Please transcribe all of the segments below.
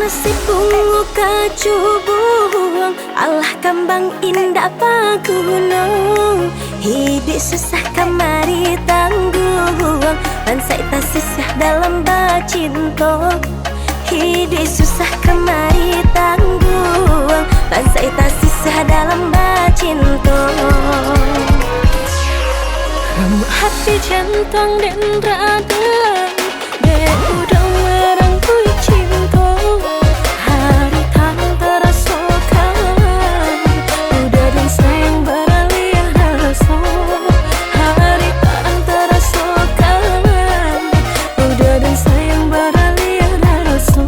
si bungu kacubuang, alah kambang indah pagunung. Hidup susah kamari tanggung, bansai tak sisah dalam bacinto. Hidup susah kamari tanggung, bansai tak sisah dalam bacinto. Rambut hati jantung dan radang, dek udang merangkui cinta. Hari tak terasakan, udah dan sayang beralih rasa. Hari tak terasakan, udah dan sayang beralih rasa.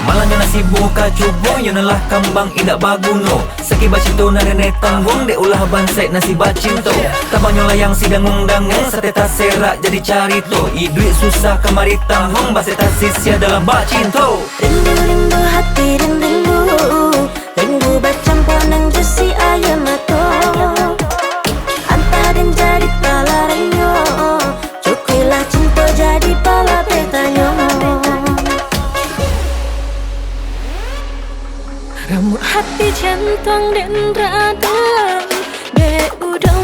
Malangnya nasi buka cubo, yonalah kambang indak baguno. Seki bacinto narene tanggung, de ulah bansai nasi bacinto. Tabanyola yang sidang undangung, sate tak serak jadi carito. Iduit susah kamari tanggung, baseta sisya dalam bacinto. Rindu-rindu hati dan rindu bercampur nang jusi ayam mato. Anta dan jadi pala renyo, cukuilah cinta jadi pala petanyo. Rambut hati jantung dan radang, dek udang